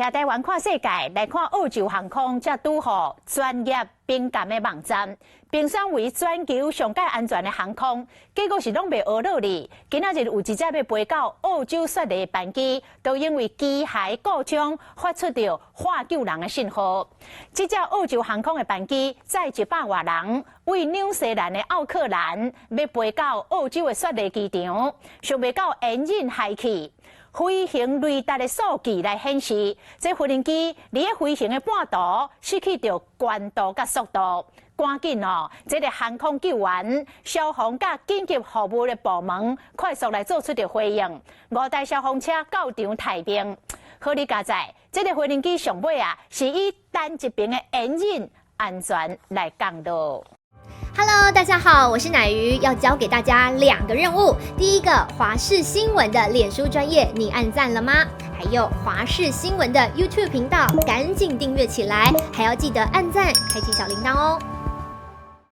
徛台湾看世界，来看澳洲航空才拄好专业敏感的网站，评选为全球上界安全的航空，结果是拢袂学落哩。今仔日有一只要飞到澳洲雪梨的班机，都因为机械故障发出着喊救人的信号。这只澳洲航空的班机载100多人，为纽西兰的奥克兰要飞到澳洲的雪梨机场，想袂到烟瘾害去。飞行雷达的数据来显示，这飞行机伫咧飞行的半途失去着高度甲速度，赶紧哦！这个航空救援、消防甲紧急服务的部门快速来做出着回应，5台消防车到场待命。好你家在，这个飞行机上尾啊，是以单一边的烟瘾安全来讲的。Hello， 大家好，我是乃瑜，要教给大家2个任务。第一个，华视新闻的脸书专页，你按赞了吗？还有华视新闻的 YouTube 频道，赶紧订阅起来，还要记得按赞，开启小铃铛哦。